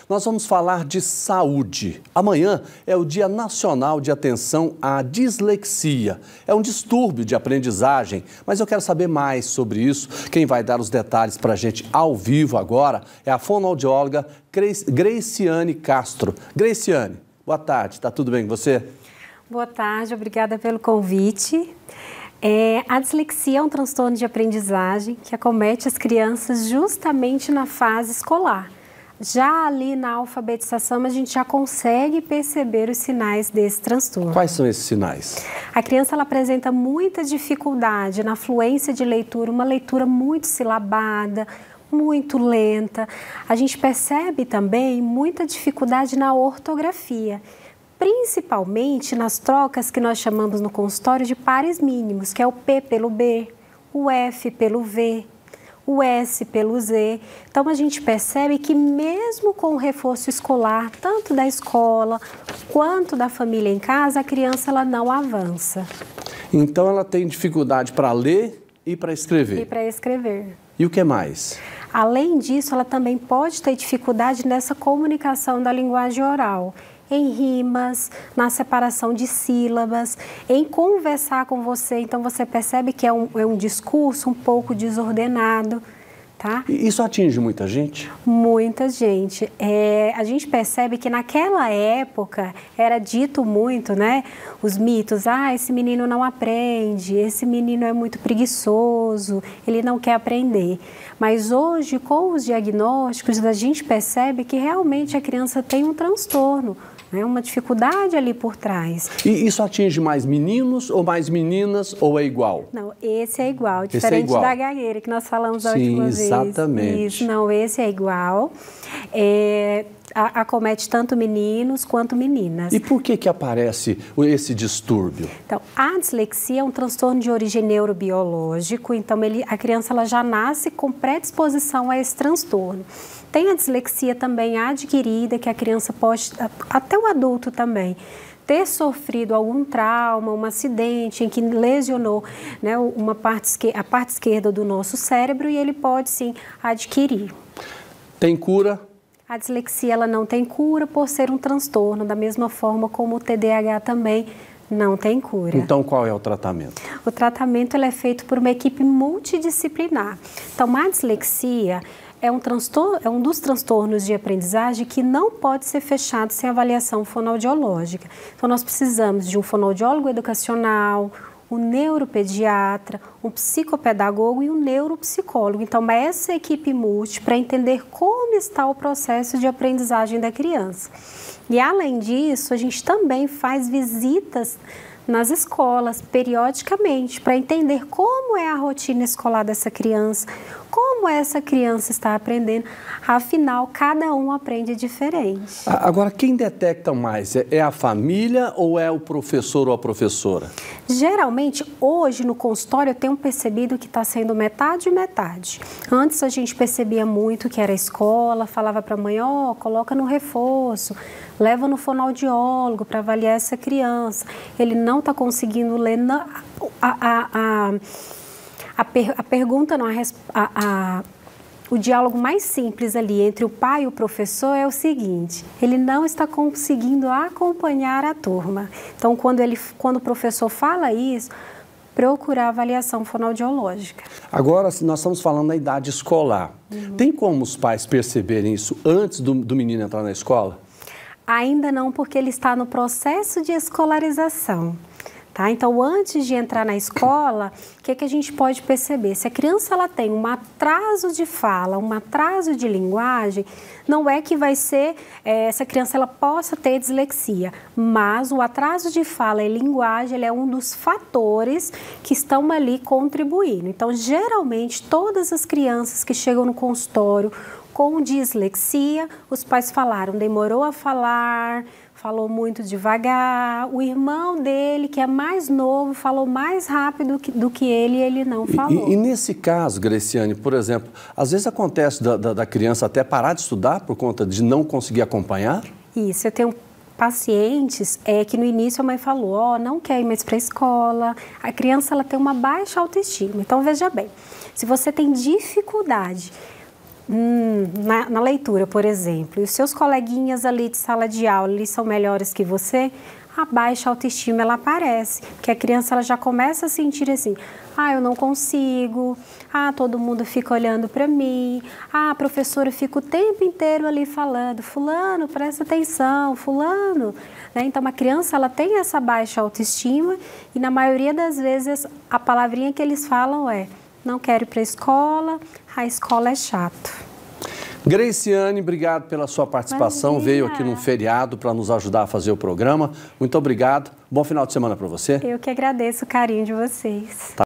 nós vamos falar de saúde. Amanhã é o Dia Nacional de Atenção à Dislexia. É um distúrbio de aprendizagem, mas eu quero saber mais sobre isso. Quem vai dar os detalhes para a gente ao vivo agora é a fonoaudióloga Graciane Castro. Graciane, boa tarde, tá tudo bem com você? Boa tarde, obrigada pelo convite. A dislexia é um transtorno de aprendizagem que acomete as crianças justamente na fase escolar. Já ali na alfabetização, a gente já consegue perceber os sinais desse transtorno. Quais são esses sinais? A criança ela apresenta muita dificuldade na fluência de leitura, uma leitura muito silabada, muito lenta. A gente percebe também muita dificuldade na ortografia, principalmente nas trocas que nós chamamos no consultório de pares mínimos, que é o P pelo B, o F pelo V, o S pelo Z. Então, a gente percebe que mesmo com o reforço escolar, tanto da escola quanto da família em casa, a criança ela não avança. Então, ela tem dificuldade para ler e para escrever. E para escrever. E o que mais? Além disso, ela também pode ter dificuldade nessa comunicação da linguagem oral, em rimas, na separação de sílabas, em conversar com você. Então, você percebe que é um discurso um pouco desordenado, tá? E isso atinge muita gente? Muita gente. A gente percebe que naquela época era dito muito, né? Os mitos, esse menino não aprende, esse menino é muito preguiçoso, ele não quer aprender. Mas hoje, com os diagnósticos, a gente percebe que realmente a criança tem um transtorno, uma dificuldade ali por trás. E isso atinge mais meninos ou mais meninas ou é igual? Não, esse é igual, diferente da gagueira que nós falamos a última vez. Exatamente. Isso, não, esse é igual. Acomete tanto meninos quanto meninas. E por que aparece esse distúrbio? Então, a dislexia é um transtorno de origem neurobiológico, então a criança ela já nasce com predisposição a esse transtorno. Tem a dislexia também adquirida, que a criança pode, até o adulto também, ter sofrido algum trauma, um acidente em que lesionou, né, a parte esquerda do nosso cérebro e ele pode sim adquirir. Tem cura? A dislexia ela não tem cura por ser um transtorno, da mesma forma como o TDAH também não tem cura. Então, qual é o tratamento? O tratamento ele é feito por uma equipe multidisciplinar. Então, a dislexia é um dos transtornos de aprendizagem que não pode ser fechado sem avaliação fonoaudiológica. Então, nós precisamos de um fonoaudiólogo educacional, um neuropediatra, um psicopedagogo e um neuropsicólogo. Então, essa equipe multi para entender como está o processo de aprendizagem da criança. E, além disso, a gente também faz visitas nas escolas, periodicamente, para entender como é a rotina escolar dessa criança, como essa criança está aprendendo. Afinal, cada um aprende diferente. Agora, quem detecta mais? É a família ou é o professor ou a professora? Geralmente, hoje no consultório eu tenho percebido que está sendo metade e metade. Antes a gente percebia muito que era a escola, falava para a mãe, coloca no reforço, leva no fonoaudiólogo para avaliar essa criança. Ele não está conseguindo ler. A pergunta, não, o diálogo mais simples ali entre o pai e o professor é o seguinte: ele não está conseguindo acompanhar a turma. Então, quando o professor fala isso, procurar avaliação fonoaudiológica. Agora, nós estamos falando da idade escolar. Tem como os pais perceberem isso antes do menino entrar na escola? Ainda não, porque ele está no processo de escolarização. Tá? Então, antes de entrar na escola, o que a gente pode perceber? Se a criança ela tem um atraso de fala, um atraso de linguagem, não é que vai ser, essa criança ela possa ter dislexia, mas o atraso de fala e linguagem ele é um dos fatores que estão ali contribuindo. Então, geralmente, todas as crianças que chegam no consultório com dislexia, os pais falaram, demorou a falar, falou muito devagar. O irmão dele, que é mais novo, falou mais rápido do que ele e ele não falou. E nesse caso, Graciane, por exemplo, às vezes acontece da criança até parar de estudar por conta de não conseguir acompanhar? Isso, eu tenho pacientes que no início a mãe falou, não quer ir mais para a escola, a criança ela tem uma baixa autoestima. Então, veja bem, se você tem dificuldade na leitura, por exemplo, e os seus coleguinhas ali de sala de aula eles são melhores que você, a baixa autoestima ela aparece, porque a criança ela já começa a sentir assim, eu não consigo, todo mundo fica olhando para mim, a professora fica o tempo inteiro ali falando, fulano, presta atenção, fulano, né? Então a criança ela tem essa baixa autoestima e na maioria das vezes a palavrinha que eles falam é, não quero ir para a escola é chato. Graciane, obrigado pela sua participação. Imagina. Veio aqui num feriado para nos ajudar a fazer o programa. Muito obrigado. Bom final de semana para você. Eu que agradeço o carinho de vocês.